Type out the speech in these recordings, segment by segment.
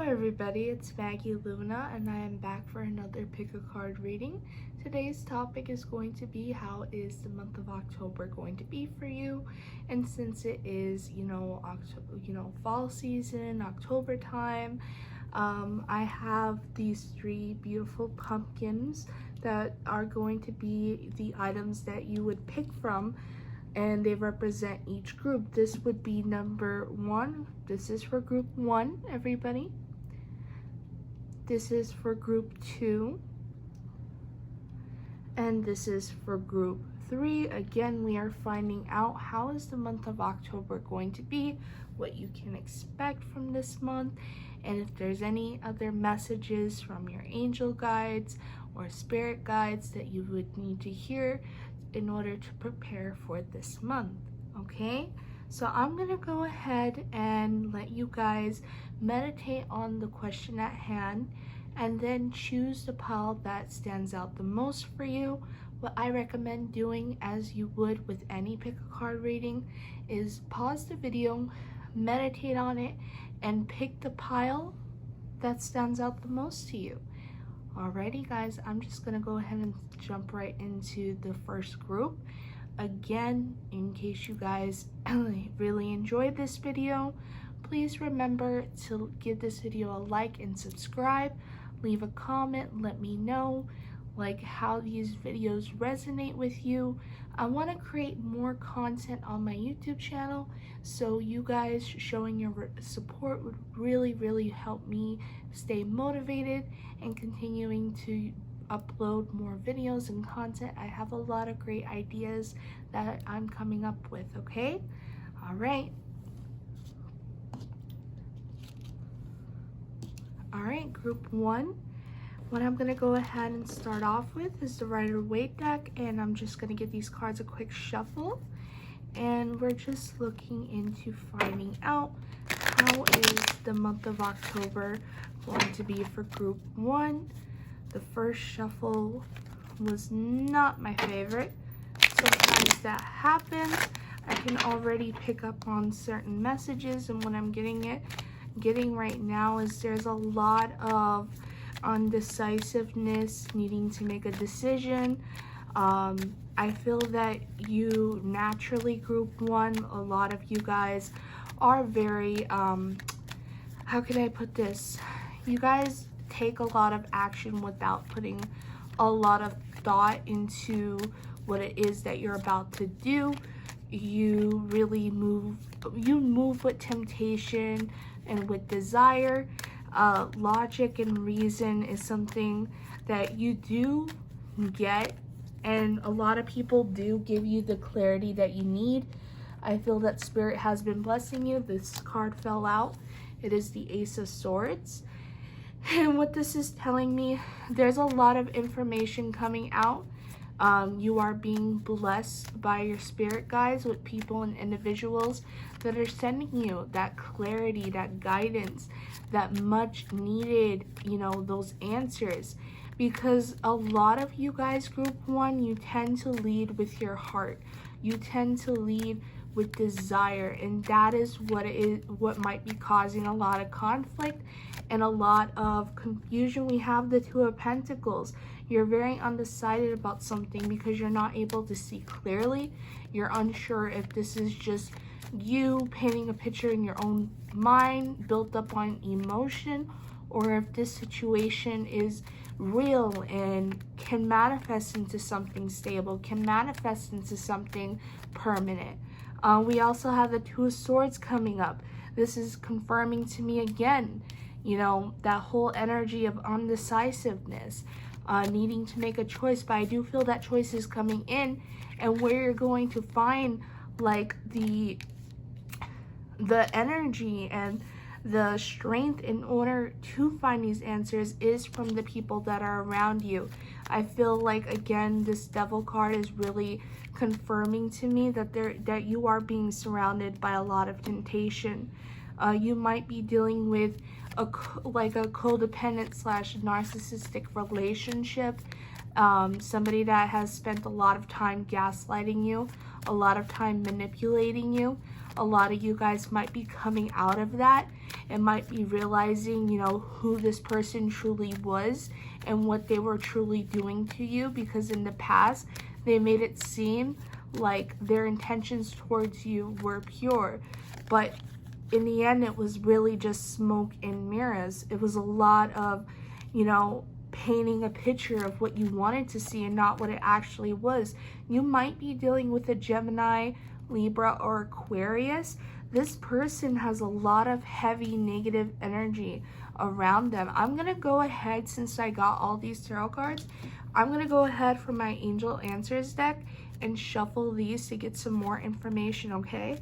everybody, it's Maggie Luna and I am back for another pick a card reading. Today's topic is going to be how is the month of October going to be for you, and since it is fall season, October time, I have these three beautiful pumpkins that are going to be the items that you would pick from, and they represent each group. This would be number 1. This is for group 1, everybody. This is for group 2. And this is for group 3. Again, we are finding out how is the month of October going to be, what you can expect from this month, and if there's any other messages from your angel guides or spirit guides that you would need to hear in order to prepare for this month. Okay, so I'm gonna go ahead and let you guys meditate on the question at hand and then choose the pile that stands out the most for you. What I recommend doing, as you would with any pick a card reading, is pause the video, meditate on it, and pick the pile that stands out the most to you. Alrighty guys, I'm just gonna go ahead and jump right into the first group. Again, in case you guys really enjoyed this video, please remember to give this video a like and subscribe. Leave a comment, let me know like how these videos resonate with you. I want to create more content on my YouTube channel, so you guys showing your support would really help me stay motivated and continuing to upload more videos and content. I have a lot of great ideas that I'm coming up with, okay? All right, group 1. What I'm going to go ahead and start off with is the Rider-Waite deck, and I'm just going to give these cards a quick shuffle, and we're just looking into finding out how is the month of October going to be for group 1. The first shuffle was not my favorite. Sometimes that happens. I can already pick up on certain messages, and what I'm getting right now is there's a lot of undecisiveness, needing to make a decision. I feel that you naturally, group 1, a lot of you guys are very how can I put this, you guys take a lot of action without putting a lot of thought into what it is that you're about to do. You really move with temptation and with desire. Logic and reason is something that you do get, and a lot of people do give you the clarity that you need. I feel that Spirit has been blessing you. This card fell out. It is the Ace of Swords, and what this is telling me, there's a lot of information coming out. You are being blessed by your spirit guides with people and individuals that are sending you that clarity, that guidance, that much needed, those answers. Because a lot of you guys, group 1, you tend to lead with your heart. You tend to lead with desire, and that is what might be causing a lot of conflict and a lot of confusion. We have the Two of Pentacles. You're very undecided about something because you're not able to see clearly. You're unsure if this is just you painting a picture in your own mind built up on emotion, or if this situation is real and can manifest into something stable, can manifest into something permanent. We also have the Two of Swords coming up. This is confirming to me again, that whole energy of undecisiveness, needing to make a choice. But I do feel that choice is coming in, and where you're going to find like the energy and the strength in order to find these answers is from the people that are around you. I feel like, again, this Devil card is really confirming to me that you are being surrounded by a lot of temptation. You might be dealing with a codependent / narcissistic relationship, somebody that has spent a lot of time gaslighting you, a lot of time manipulating you, a lot of you guys might be coming out of that and might be realizing, you know, who this person truly was and what they were truly doing to you, because in the past they made it seem like their intentions towards you were pure, but in the end it was really just smoke and mirrors. It was a lot of, you know, painting a picture of what you wanted to see and not what it actually was. You might be dealing with a Gemini, Libra, or Aquarius. This person has a lot of heavy negative energy around them. I'm gonna go ahead, since I got all these tarot cards, I'm gonna go ahead for my Angel Answers deck and shuffle these to get some more information, okay?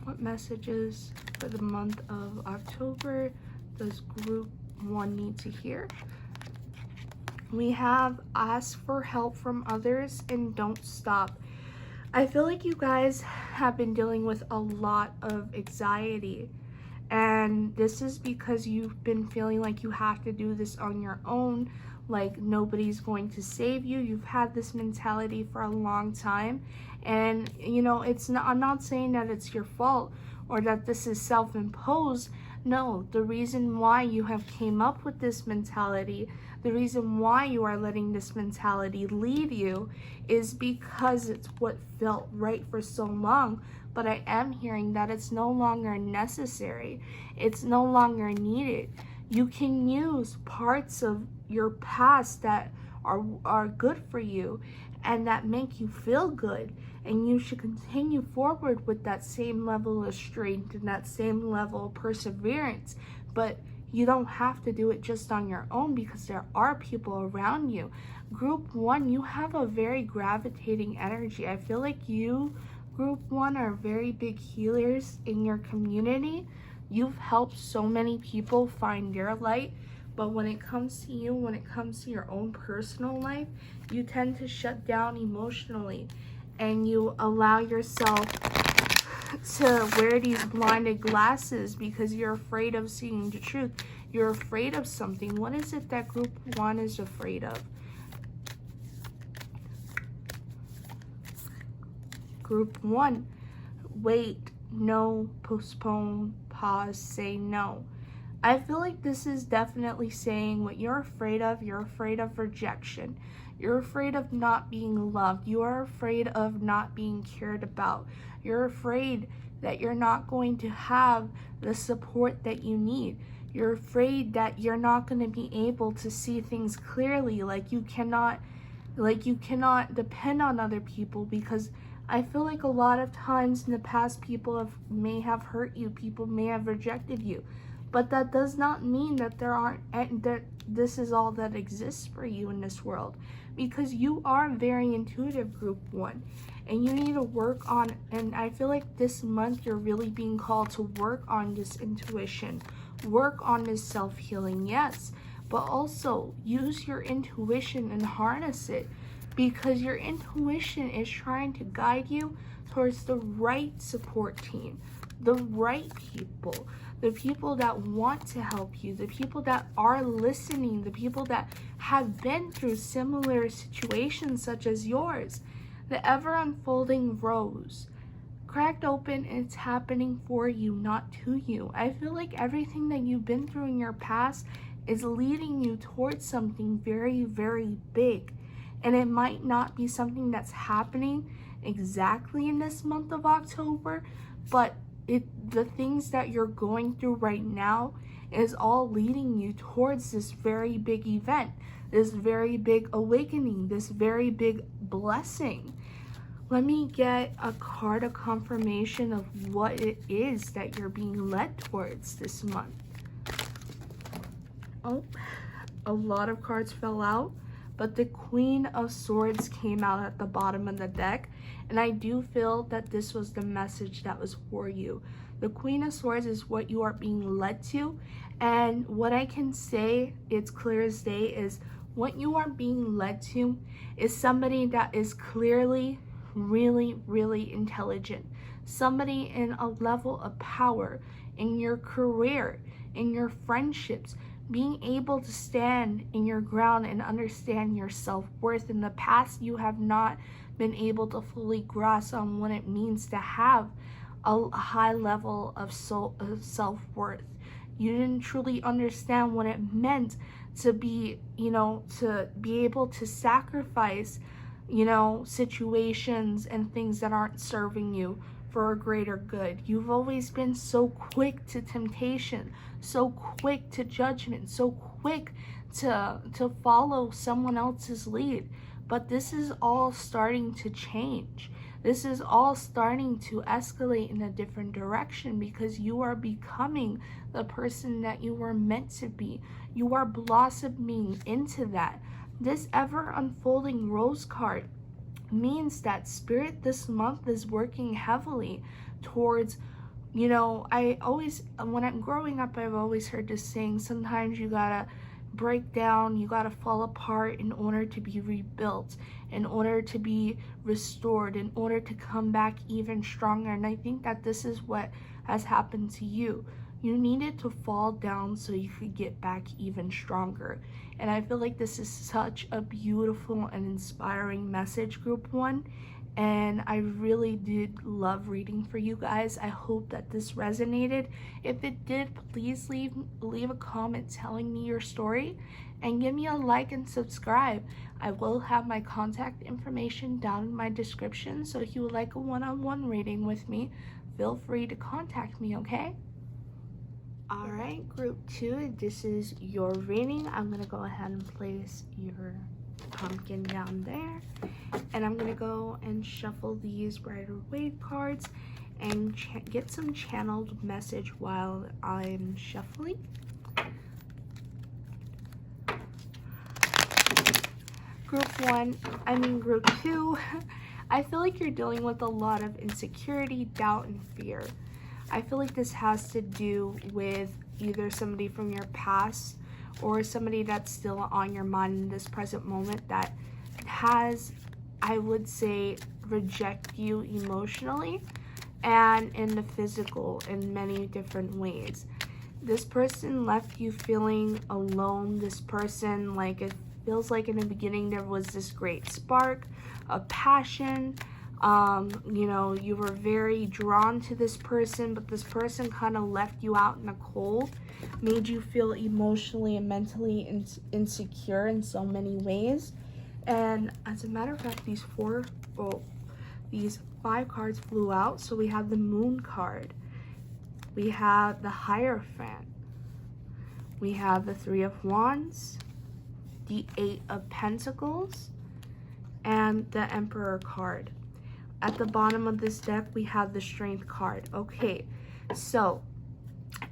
What messages for the month of October does group 1 need to hear? We have ask for help from others and don't stop. I feel like you guys have been dealing with a lot of anxiety, and this is because you've been feeling like you have to do this on your own, like nobody's going to save you. You've had this mentality for a long time, and you know, it's not, I'm not saying that it's your fault or that this is self-imposed. No, the reason why you have came up with this mentality, the reason why you are letting this mentality lead you, is because it's what felt right for so long. But I am hearing that it's no longer necessary. It's no longer needed. You can use parts of your past that are good for you and that make you feel good, and you should continue forward with that same level of strength and that same level of perseverance. But you don't have to do it just on your own, because there are people around you. Group 1, you have a very gravitating energy. I feel like you, Group 1, are very big healers in your community. You've helped so many people find their light, but when it comes to you, when it comes to your own personal life, you tend to shut down emotionally, and you allow yourself to wear these blinded glasses because you're afraid of seeing the truth. You're afraid of something. What is it that group 1 is afraid of? Group 1, wait, no, postpone, pause, say no. I feel like this is definitely saying what you're afraid of. You're afraid of rejection. You're afraid of not being loved. You are afraid of not being cared about. You're afraid that you're not going to have the support that you need. You're afraid that you're not going to be able to see things clearly, like you cannot depend on other people, because I feel like a lot of times in the past people may have hurt you, people may have rejected you. But that does not mean that that this is all that exists for you in this world, because you are very intuitive, group 1, and you need to work on, and I feel like this month you're really being called to work on this intuition, work on this self-healing, yes, but also use your intuition and harness it, because your intuition is trying to guide you towards the right support team, the right people, the people that want to help you, the people that are listening, the people that have been through similar situations such as yours. The ever unfolding rose cracked open, and it's happening for you, not to you. I feel like everything that you've been through in your past is leading you towards something very, very big. And it might not be something that's happening exactly in this month of October, but the things that you're going through right now is all leading you towards this very big event, this very big awakening, this very big blessing. Let me get a card of confirmation of what it is that you're being led towards this month. Oh, a lot of cards fell out, but the Queen of Swords came out at the bottom of the deck, and I do feel that this was the message that was for you. The Queen of Swords is what you are being led to, and what I can say, it's clear as day, is what you are being led to is somebody that is clearly really, really intelligent, somebody in a level of power in your career, in your friendships, being able to stand in your ground and understand your self-worth. In the past, you have not been able to fully grasp on what it means to have a high level of self-worth. You didn't truly understand what it meant to be, to be able to sacrifice, situations and things that aren't serving you for a greater good. You've always been so quick to temptation, so quick to judgment, so quick to follow someone else's lead. But this is all starting to change. This is all starting to escalate in a different direction because you are becoming the person that you were meant to be. You are blossoming into that. This ever unfolding rose card means that Spirit this month is working heavily towards, I always, when I'm growing up, I've always heard this saying, sometimes you gotta break down, you gotta fall apart in order to be rebuilt, in order to be restored, in order to come back even stronger. And I think that this is what has happened to you. You needed to fall down so you could get back even stronger. And I feel like this is such a beautiful and inspiring message, Group 1. And I really did love reading for you guys. I hope that this resonated. If it did, please leave a comment telling me your story and give me a like and subscribe. I will have my contact information down in my description, so if you would like a one-on-one reading with me, feel free to contact me, okay? Alright, Group 2, this is your reading. I'm going to go ahead and place your pumpkin down there. And I'm going to go and shuffle these Rider Waite cards and get some channeled message while I'm shuffling. Group 2, I feel like you're dealing with a lot of insecurity, doubt, and fear. I feel like this has to do with either somebody from your past or somebody that's still on your mind in this present moment that has, I would say, reject you emotionally and in the physical in many different ways. This person left you feeling alone. This person, like, it feels like in the beginning there was this great spark of passion. You were very drawn to this person, but this person kind of left you out in the cold, made you feel emotionally and mentally insecure in so many ways. And as a matter of fact, these 5 cards flew out. So we have the Moon card, we have the Hierophant, we have the 3 of Wands, the 8 of Pentacles, and the Emperor card. At the bottom of this deck, we have the Strength card. Okay, so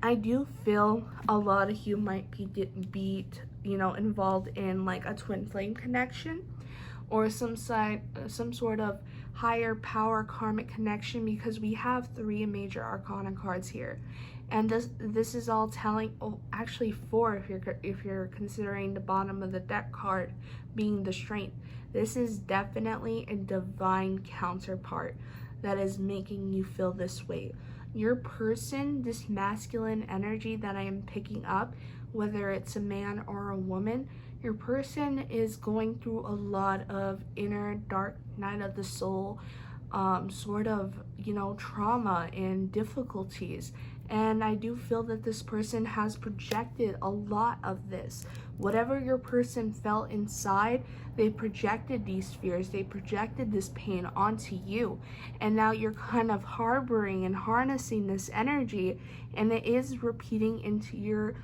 I do feel a lot of you might be involved in like a twin flame connection or some sort of higher power karmic connection, because we have 3 major arcana cards here. And this is all telling, actually 4 if you're considering the bottom of the deck card being the Strength. This is definitely a divine counterpart that is making you feel this way. Your person, this masculine energy that I am picking up, whether it's a man or a woman, your person is going through a lot of inner dark night of the soul, sort of, trauma and difficulties. And I do feel that this person has projected a lot of this. Whatever your person felt inside, they projected these fears, they projected this pain onto you. And now you're kind of harboring and harnessing this energy, and it is repeating into your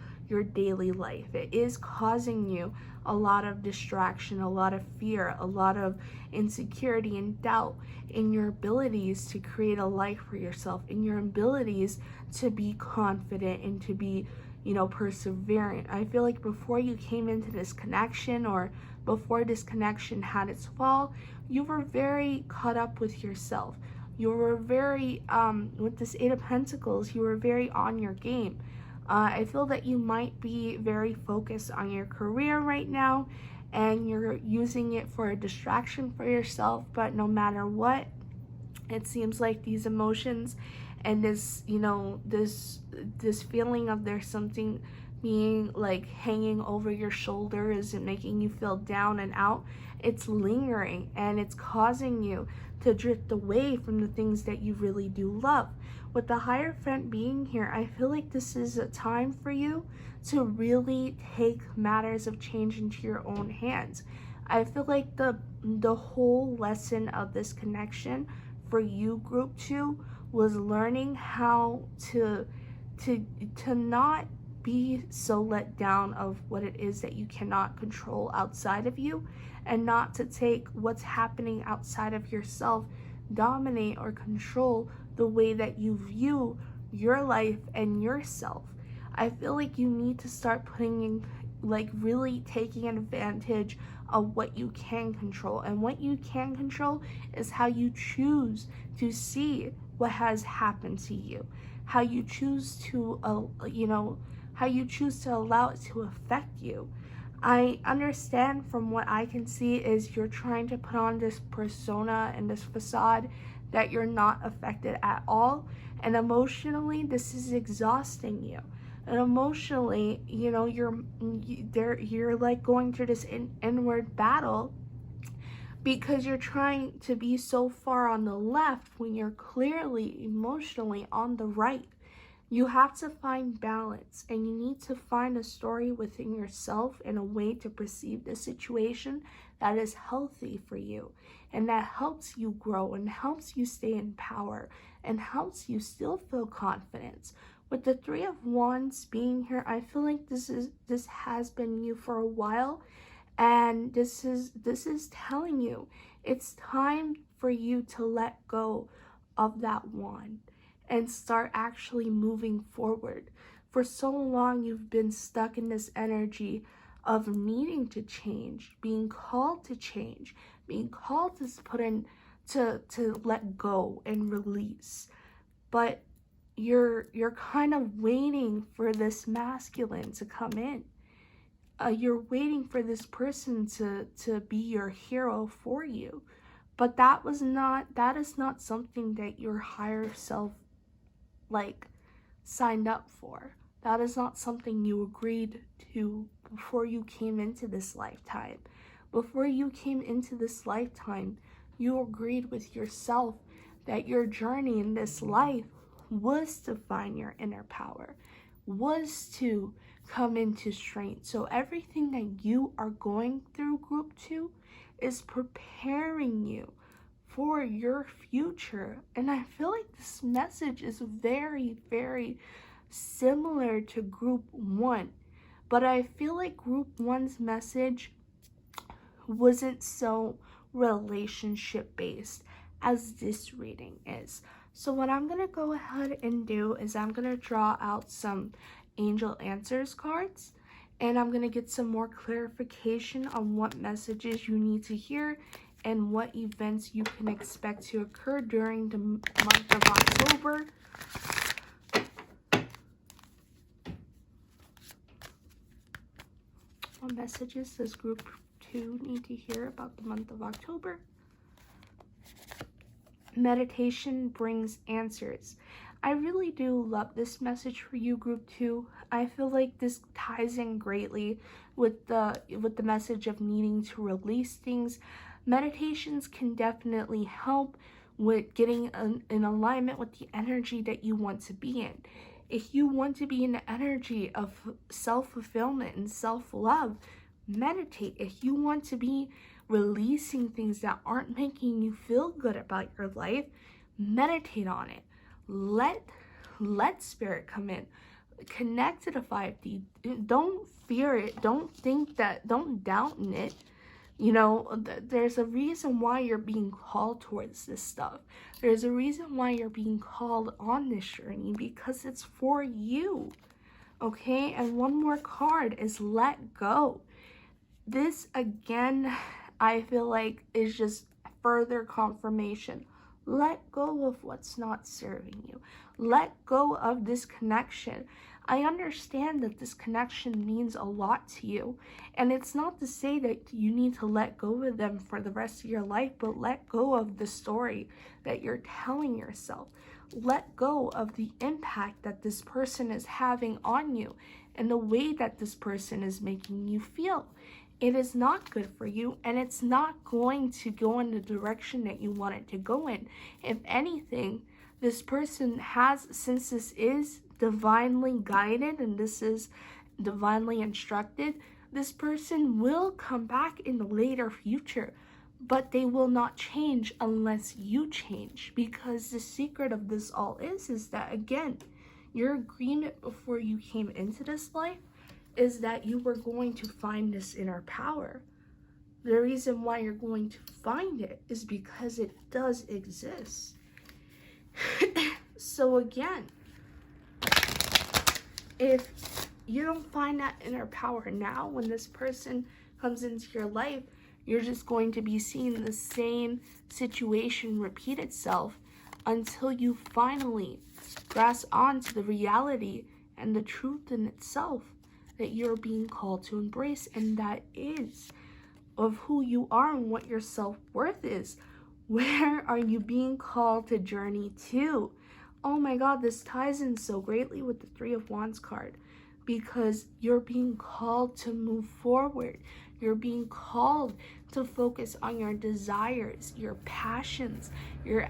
daily life. It is causing you a lot of distraction, a lot of fear, a lot of insecurity and doubt in your abilities to create a life for yourself, in your abilities to be confident and to be, perseverant. I feel like before you came into this connection, or before this connection had its fall, you were very caught up with yourself. You were very, with this 8 of Pentacles, you were very on your game. I feel that you might be very focused on your career right now, and you're using it for a distraction for yourself. But no matter what, it seems like these emotions and this, you know, this feeling of there's something being like hanging over your shoulders and making you feel down and out, it's lingering and it's causing you to drift away from the things that you really do love. With the Hierophant being here, I feel like this is a time for you to really take matters of change into your own hands. I feel like the whole lesson of this connection for you, group 2, was learning how to not be so let down of what it is that you cannot control outside of you, and not to take what's happening outside of yourself dominate or control the way that you view your life and yourself. I feel like you need to start putting in, like, really taking advantage of what you can control. And what you can control is how you choose to see what has happened to you, how you choose to how you choose to allow it to affect you. I understand, from what I can see, is you're trying to put on this persona and this facade that you're not affected at all, and emotionally this is exhausting you. And emotionally, you know, you're like going through this inward battle because you're trying to be so far on the left when you're clearly emotionally on the right. You have to find balance, and you need to find a story within yourself and a way to perceive the situation that is healthy for you and that helps you grow and helps you stay in power and helps you still feel confidence. With the Three of Wands being here, I feel like this has been you for a while, and this is telling you it's time for you to let go of that wand and start actually moving forward. For so long, you've been stuck in this energy of needing to change, being called to change, being called to put in, to let go and release. But you're kind of waiting for this masculine to come in. You're waiting for this person to be your hero for you. But that is not something that your higher self, like, signed up for. That is not something you agreed to before you came into this lifetime. Before you came into this lifetime, you agreed with yourself that your journey in this life was to find your inner power, was to come into strength. So everything that you are going through, group 2, is preparing you for your future. And I feel like this message is very, very similar to group 1, but I feel like group 1's message wasn't so relationship based as this reading is. So what I'm gonna go ahead and do is I'm gonna draw out some angel answers cards, and I'm gonna get some more clarification on what messages you need to hear and what events you can expect to occur during the month of October. What messages does group 2 need to hear about the month of October? Meditation brings answers. I really do love this message for you, group 2. I feel like this ties in greatly with the message of needing to release things. Meditations can definitely help with getting in alignment with the energy that you want to be in. If you want to be in the energy of self-fulfillment and self-love, meditate. If you want to be releasing things that aren't making you feel good about your life, meditate on it. Let spirit come in. Connect to the 5D. Don't fear it. Don't think that, don't doubt in it. You know, there's a reason why you're being called towards this stuff. There's a reason why you're being called on this journey, because it's for you. Okay? And one more card is let go. This, again, I feel like is just further confirmation. Let go of what's not serving you. Let go of this connection. I understand that this connection means a lot to you, and it's not to say that you need to let go of them for the rest of your life, but let go of the story that you're telling yourself. Let go of the impact that this person is having on you and the way that this person is making you feel. It is not good for you, and it's not going to go in the direction that you want it to go in. If anything, this person has, since this is divinely guided and this is divinely instructed, this person will come back in the later future, but they will not change unless you change, because the secret of this all is that, again, your agreement before you came into this life is that you were going to find this inner power. The reason why you're going to find it is because it does exist. So again, if you don't find that inner power now, when this person comes into your life, you're just going to be seeing the same situation repeat itself until you finally grasp onto the reality and the truth in itself that you're being called to embrace, and that is of who you are and what your self-worth is. Where are you being called to journey to? Oh my God, this ties in so greatly with the Three of Wands card, because you're being called to move forward. You're being called to focus on your desires, your passions, your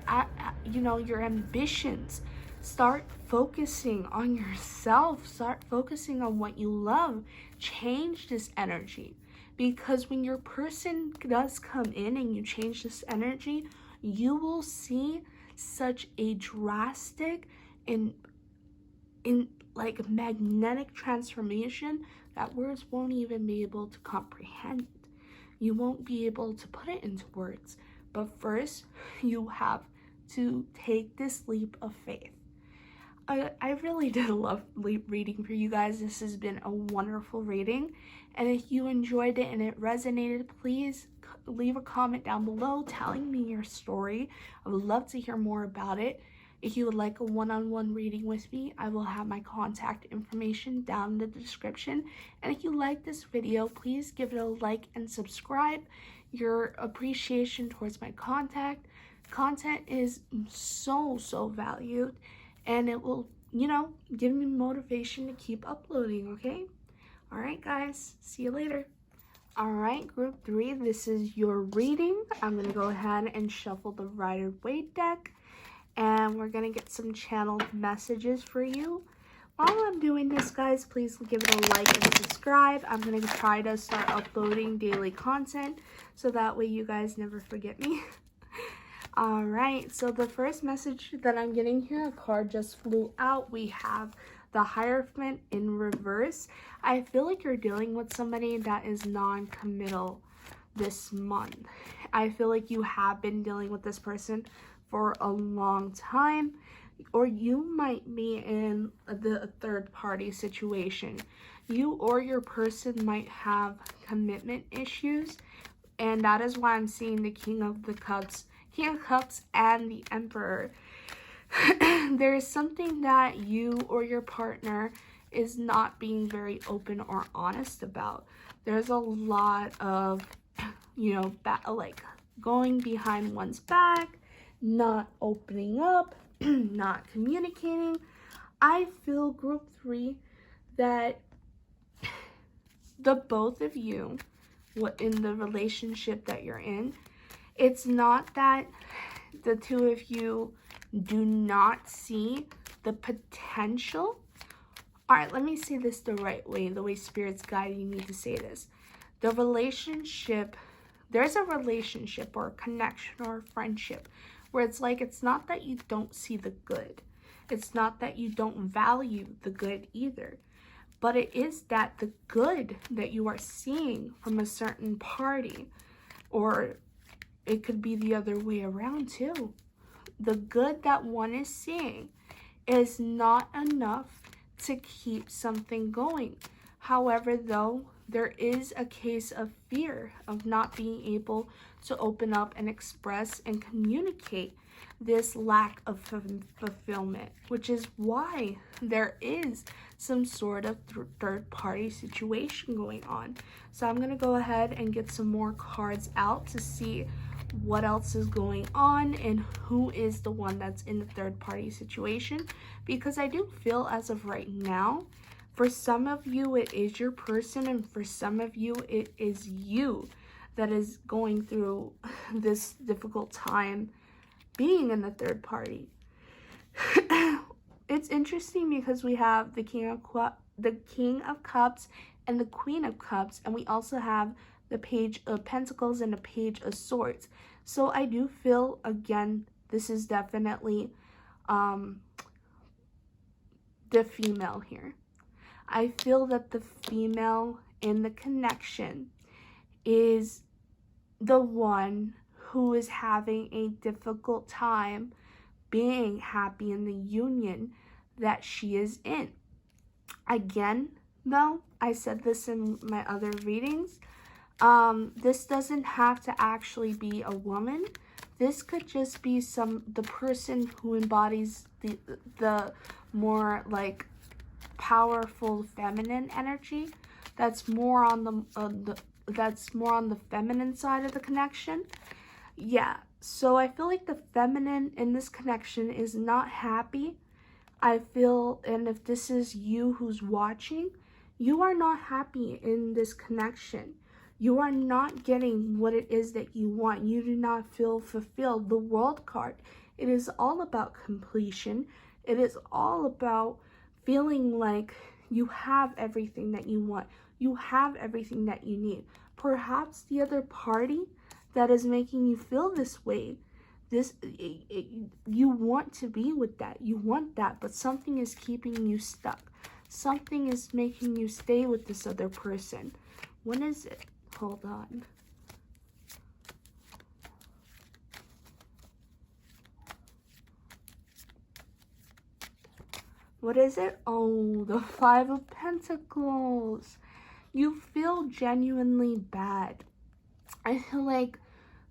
ambitions. Start focusing on yourself. Start focusing on what you love. Change this energy, because when your person does come in and you change this energy, you will see such a drastic and like magnetic transformation that words won't even be able to comprehend. You won't be able to put it into words. But first, you have to take this leap of faith. I really did love reading for you guys. This has been a wonderful reading. And if you enjoyed it and it resonated, please leave a comment down below telling me your story. I would love to hear more about it. If you would like a one-on-one reading with me, I will have my contact information down in the description. And if you like this video, please give it a like and subscribe. Your appreciation towards my content is so valued, and it will, give me motivation to keep uploading, okay? All right, guys, see you later. All right, group 3, this is your reading. I'm going to go ahead and shuffle the Rider-Waite deck, and we're going to get some channeled messages for you. While I'm doing this, guys, please give it a like and subscribe. I'm going to try to start uploading daily content so that way you guys never forget me. All right, so the first message that I'm getting here, a card just flew out. We have the Hierophant in reverse. I feel like you're dealing with somebody that is non-committal this month. I feel like you have been dealing with this person for a long time, or you might be in the third party situation. You or your person might have commitment issues, and that is why I'm seeing the King of Cups and the Emperor. There is something that you or your partner is not being very open or honest about. There's a lot of, like going behind one's back, not opening up, not communicating. I feel, group 3, that the both of you, in the relationship that you're in, it's not that the two of you do not see the potential. All right, let me say this the right way, the way Spirit's guiding me to say this. The relationship, there's a relationship or a connection or a friendship where it's like, it's not that you don't see the good. It's not that you don't value the good either. But it is that the good that you are seeing from a certain party, or it could be the other way around too. The good that one is seeing is not enough to keep something going. However, though, there is a case of fear of not being able to open up and express and communicate this lack of fulfillment, which is why there is some sort of third-party situation going on. So I'm going to go ahead and get some more cards out to see what else is going on and who is the one that's in the third-party situation, because I do feel as of right now, for some of you it is your person, and for some of you it is you that is going through this difficult time being in the third party. It's interesting because we have the King of Cups and the Queen of Cups, and we also have the Page of Pentacles and the Page of Swords. So I do feel, again, this is definitely the female here. I feel that the female in the connection is the one who is having a difficult time being happy in the union that she is in. Again, though, I said this in my other readings, this doesn't have to actually be a woman. This could just be the person who embodies the more like powerful feminine energy. That's more on the feminine side of the connection. Yeah, so I feel like the feminine in this connection is not happy. I feel, and if this is you who's watching, you are not happy in this connection. You are not getting what it is that you want. You do not feel fulfilled. The World card, it is all about completion. It is all about feeling like you have everything that you want. You have everything that you need. Perhaps the other party that is making you feel this way, you want to be with that. You want that, but something is keeping you stuck. Something is making you stay with this other person. What is it? Hold on. What is it? Oh, the Five of Pentacles. You feel genuinely bad. I feel like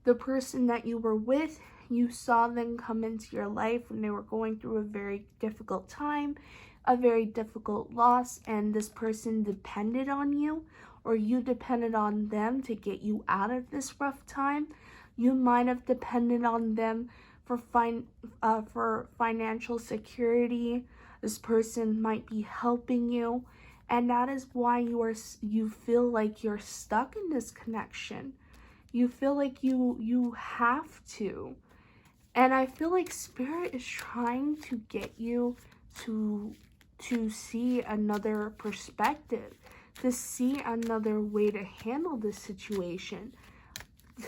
the person that you were with, you saw them come into your life when they were going through a very difficult time, a very difficult loss, and this person depended on you, or you depended on them to get you out of this rough time. You might have depended on them for financial security. This person might be helping you, and that is why you feel like you're stuck in this connection. You feel like you have to. And I feel like Spirit is trying to get you to see another perspective, to see another way to handle this situation,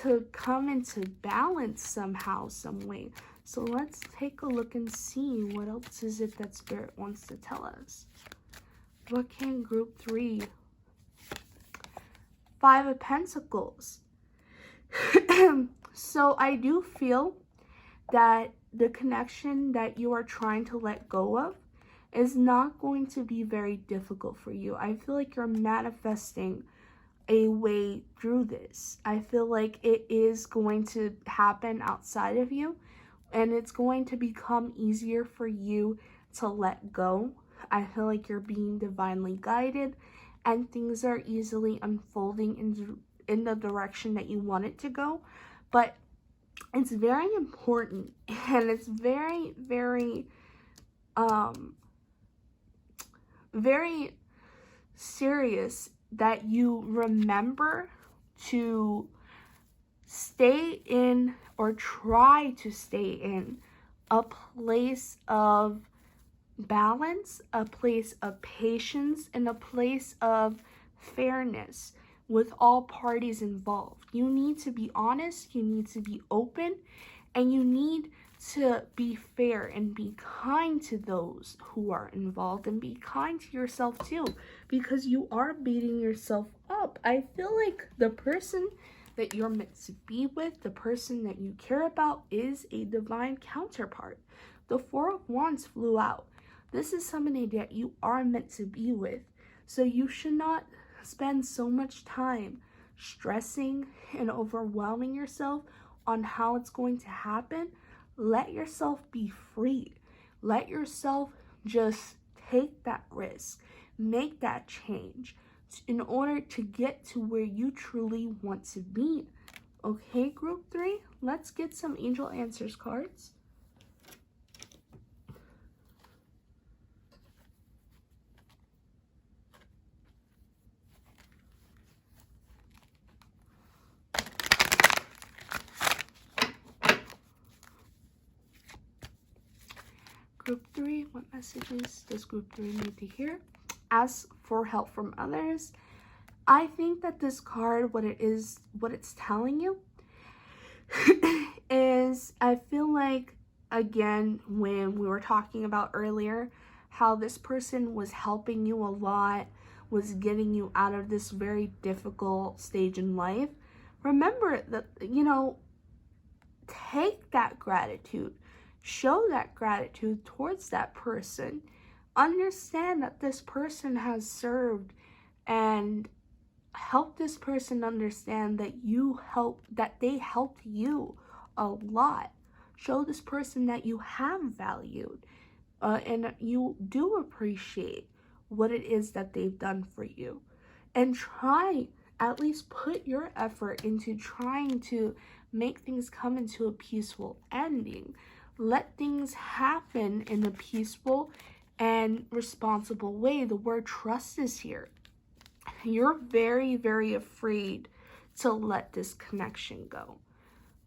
to come into balance somehow, some way. So let's take a look and see what else is it that Spirit wants to tell us. What can Group 3? Five of Pentacles. So I do feel that the connection that you are trying to let go of is not going to be very difficult for you. I feel like you're manifesting a way through this. I feel like it is going to happen outside of you, and it's going to become easier for you to let go. I feel like you're being divinely guided, and things are easily unfolding in the direction that you want it to go. But it's very important, and it's very, very, very serious that you remember to stay in, or try to stay in, a place of balance, a place of patience, and a place of fairness with all parties involved. You need to be honest, you need to be open, and you need to be fair and be kind to those who are involved, and be kind to yourself too, because you are beating yourself up. I feel like the person that you're meant to be with, the person that you care about, is a divine counterpart. The Four of Wands flew out. This is somebody that you are meant to be with. So you should not spend so much time stressing and overwhelming yourself on how it's going to happen. Let yourself be free. Let yourself just take that risk, make that change in order to get to where you truly want to be. Okay, group 3, let's get some angel answers cards. Group 3, what messages does group 3 need to hear? Ask for help from others. I think that this card, what it's telling you is, I feel like, again, when we were talking about earlier, how this person was helping you a lot, was getting you out of this very difficult stage in life. Remember that, take that gratitude. Show that gratitude towards that person. Understand that this person has served, and help this person understand that they helped you a lot. Show this person that you have valued and you do appreciate what it is that they've done for you. And try, at least put your effort into trying to make things come into a peaceful ending. Let things happen in a peaceful and responsible way. The word trust is here. You're very, very afraid to let this connection go.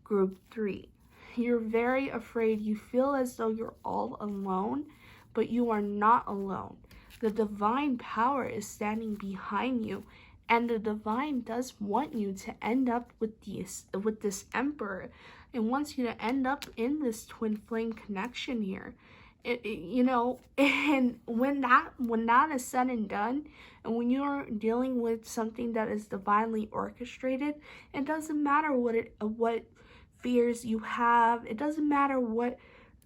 Group 3, you're very afraid. You feel as though you're all alone, but you are not alone. The divine power is standing behind you, and the divine does want you to end up with this emperor. It wants you to end up in this twin flame connection here. And when that is said and done, and when you're dealing with something that is divinely orchestrated, it doesn't matter what fears you have. It doesn't matter what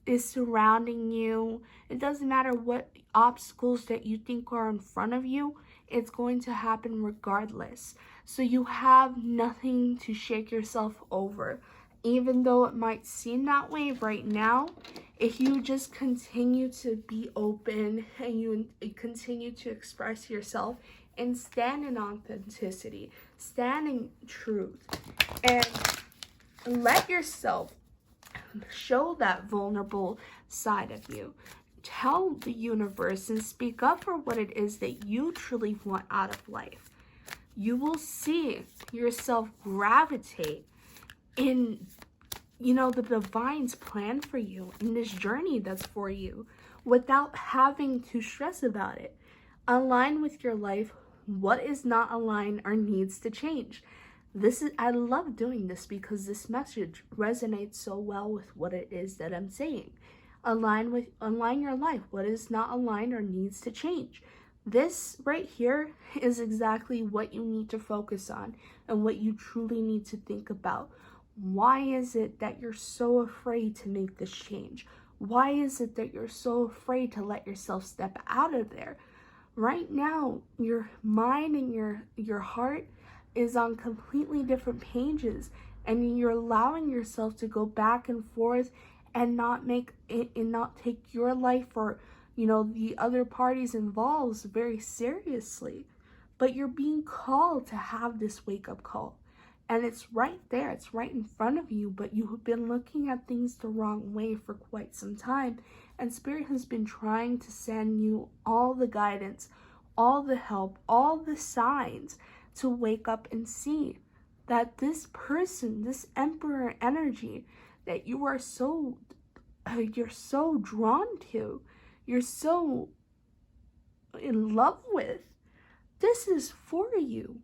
is surrounding you. It doesn't matter what obstacles that you think are in front of you. It's going to happen regardless. So you have nothing to shake yourself over. Even though it might seem that way right now, if you just continue to be open and you continue to express yourself and stand in authenticity, stand in truth, and let yourself show that vulnerable side of you. Tell the universe and speak up for what it is that you truly want out of life. You will see yourself gravitate in the divine's plan for you, in this journey that's for you, without having to stress about it. Align with your life what is not aligned or needs to change. I love doing this because this message resonates so well with what it is that I'm saying. Align your life what is not aligned or needs to change. This right here is exactly what you need to focus on and what you truly need to think about. Why is it that you're so afraid to make this change? Why is it that you're so afraid to let yourself step out of there? Right now, your mind and your heart is on completely different pages, and you're allowing yourself to go back and forth and not take your life or the other parties involved very seriously. But you're being called to have this wake-up call. And it's right there, it's right in front of you, but you have been looking at things the wrong way for quite some time. And Spirit has been trying to send you all the guidance, all the help, all the signs to wake up and see that this person, this emperor energy that you're so drawn to, you're so in love with, this is for you.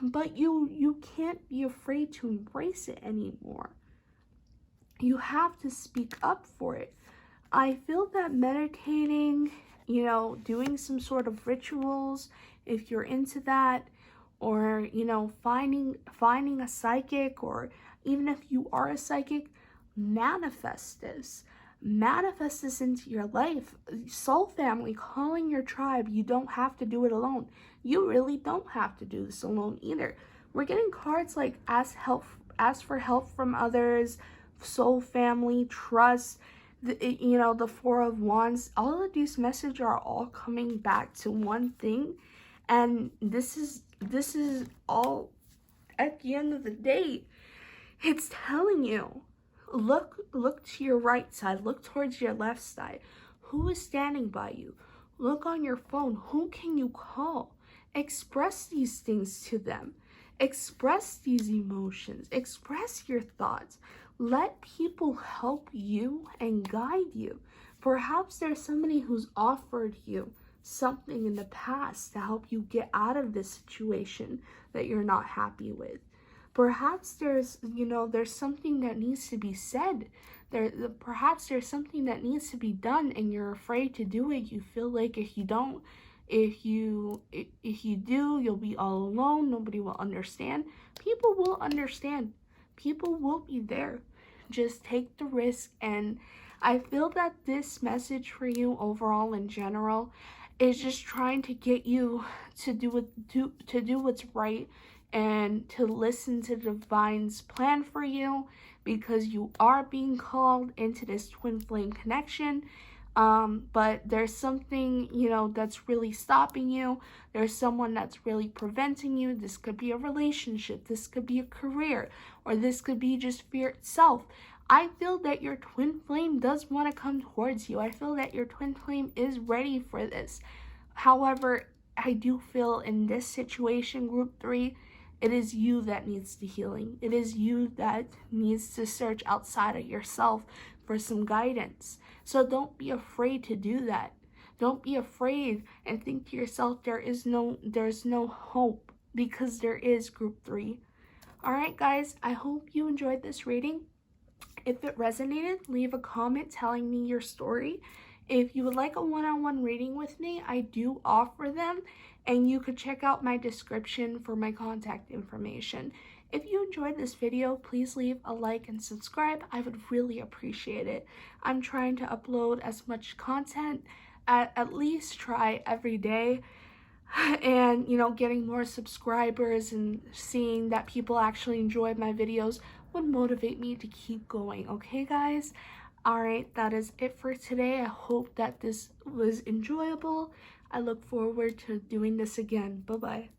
But you can't be afraid to embrace it anymore. You have to speak up for it. I feel that meditating, doing some sort of rituals, if you're into that, or, finding a psychic, or even if you are a psychic, manifest this. Manifest this into your life. Soul family, calling your tribe. You don't have to do it alone. You really don't have to do this alone either. We're getting cards like ask for help from others, soul family, trust, the Four of Wands. All of these messages are all coming back to one thing, and this is all, at the end of the day, it's telling you, look to your right side, look towards your left side. Who is standing by you? Look on your phone. Who can you call? Express these things to them. Express these emotions. Express your thoughts. Let people help you and guide you. Perhaps there's somebody who's offered you something in the past to help you get out of this situation that you're not happy with. Perhaps there's something that needs to be said. Perhaps there's something that needs to be done and you're afraid to do it. You feel like if you do, you'll be all alone. Nobody will understand. People will understand. People will be there. Just take the risk. And I feel that this message for you overall in general is just trying to get you to do what's right and to listen to the divine's plan for you, because you are being called into this twin flame connection. But there's something, that's really stopping you. There's someone that's really preventing you. This could be a relationship, this could be a career, or this could be just fear itself. I feel that your twin flame does want to come towards you. I feel that your twin flame is ready for this. However, I do feel in this situation, group 3, it is you that needs the healing. It is you that needs to search outside of yourself for some guidance. So don't be afraid to do that. Don't be afraid and think to yourself there's no hope, because there is, group 3. All right, guys, I hope you enjoyed this reading. If it resonated, leave a comment telling me your story. If you would like a one-on-one reading with me, I do offer them, and you could check out my description for my contact information. If you enjoyed this video, please leave a like and subscribe. I would really appreciate it. I'm trying to upload as much content, at least try every day. And, getting more subscribers and seeing that people actually enjoy my videos would motivate me to keep going. Okay, guys? Alright, that is it for today. I hope that this was enjoyable. I look forward to doing this again. Bye-bye.